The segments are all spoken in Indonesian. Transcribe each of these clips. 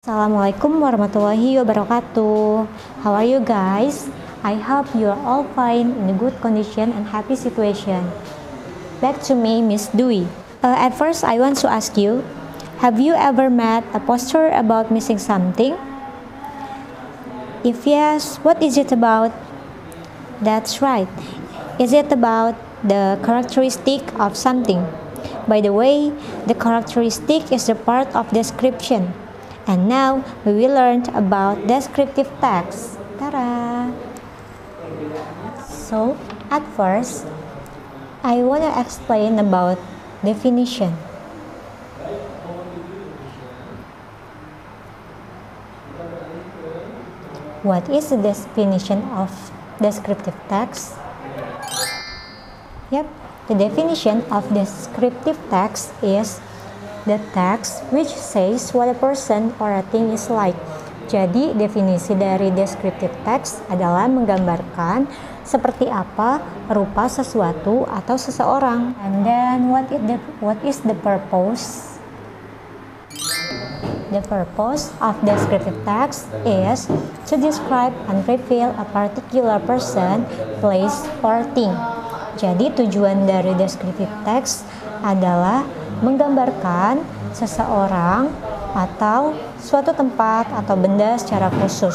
Assalamualaikum warahmatullahi wabarakatuh. How are you guys? I hope you are all fine in a good condition and happy situation. Back to me, Miss Dewey. At first, I want to ask you, have you ever met a poster about missing something? If yes, what is it about? That's right. Is it about the characteristic of something? By the way, the characteristic is the part of description. And now we will learn about descriptive text. Ta-da! So, at first, I want to explain about definition. What is the definition of descriptive text? Yep, the definition of descriptive text is the text which says what a person or a thing is like. Jadi, definisi dari descriptive text adalah menggambarkan seperti apa rupa sesuatu atau seseorang. And then, what is the purpose? The purpose of descriptive text is to describe and reveal a particular person, place, or thing. Jadi, tujuan dari descriptive text adalah menggambarkan seseorang atau suatu tempat atau benda secara khusus.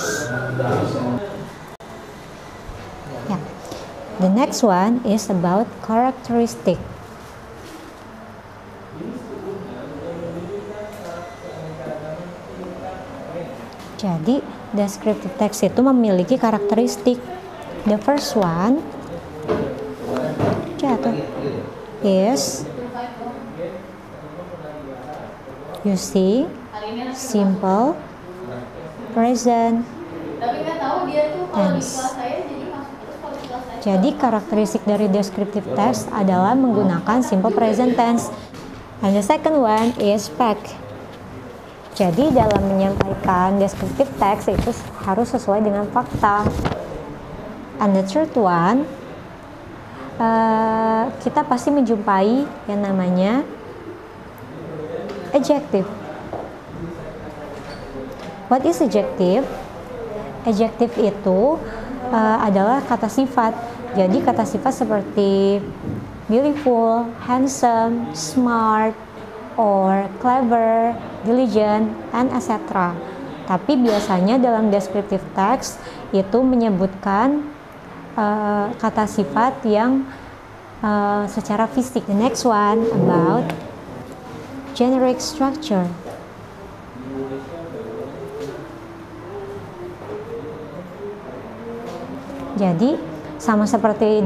Yeah. The next one is about characteristic. Jadi, descriptive text itu memiliki karakteristik. The first one is you see, simple, present, tense. Jadi karakteristik dari descriptive text adalah menggunakan simple present tense. And the second one is fact. Jadi dalam menyampaikan descriptive text itu harus sesuai dengan fakta. And the third one, kita pasti menjumpai yang namanya adjective. What is adjective? Adjective itu adalah kata sifat. Jadi kata sifat seperti beautiful, handsome, smart, or clever, diligent, and etc. Tapi biasanya dalam descriptive text itu menyebutkan kata sifat yang secara fisik. The next one about generic structure. Jadi sama seperti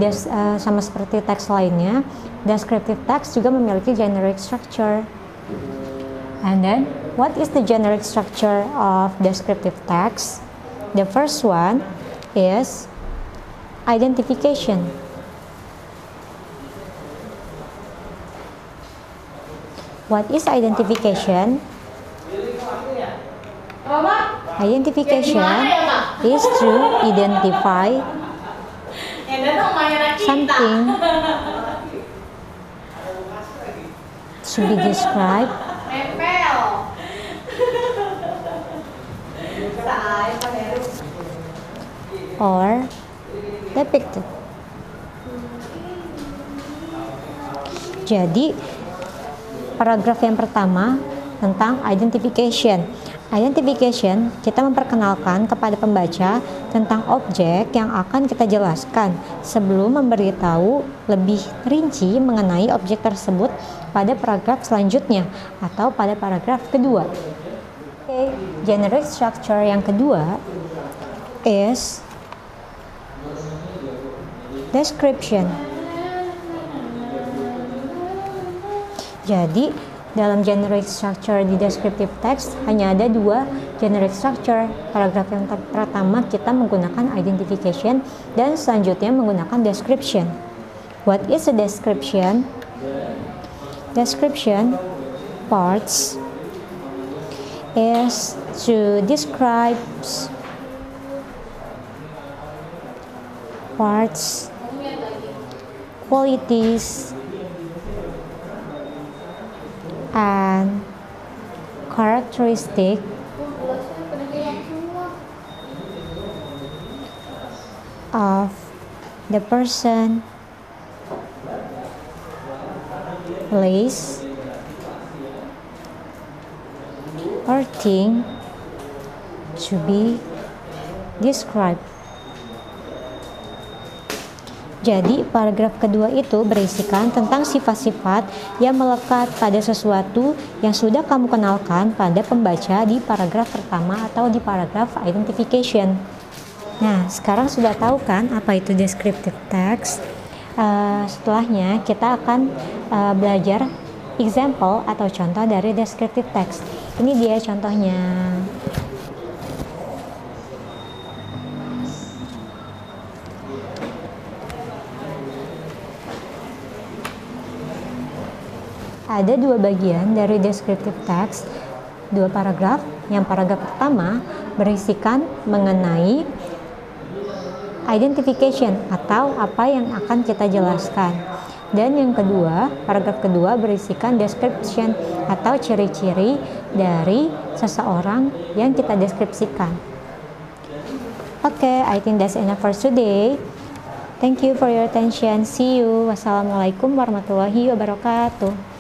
teks lainnya, descriptive text juga memiliki generic structure. And then, what is the generic structure of descriptive text? The first one is identification. What is identification? Identification is to identify something to be described or depicted. Jadi, paragraf yang pertama tentang identification. Identification, kita memperkenalkan kepada pembaca tentang objek yang akan kita jelaskan sebelum memberitahu lebih rinci mengenai objek tersebut pada paragraf selanjutnya atau pada paragraf kedua. Okay. Generic structure yang kedua is description. Jadi, dalam generic structure di descriptive text hanya ada dua generic structure. Paragraf yang pertama kita menggunakan identification dan selanjutnya menggunakan description. What is a description? Description parts is to describe parts, qualities, and characteristic of the person, place, or thing to be described. Jadi, paragraf kedua itu berisikan tentang sifat-sifat yang melekat pada sesuatu yang sudah kamu kenalkan pada pembaca di paragraf pertama atau di paragraf identification. Nah, sekarang sudah tahu kan apa itu descriptive text? Setelahnya kita akan belajar example atau contoh dari descriptive text. Ini dia contohnya. Ada dua bagian dari descriptive text, dua paragraf. Yang paragraf pertama berisikan mengenai identification atau apa yang akan kita jelaskan. Dan yang kedua, paragraf kedua berisikan description atau ciri-ciri dari seseorang yang kita deskripsikan. Okay, I think that's enough for today. Thank you for your attention. See you. Wassalamualaikum warahmatullahi wabarakatuh.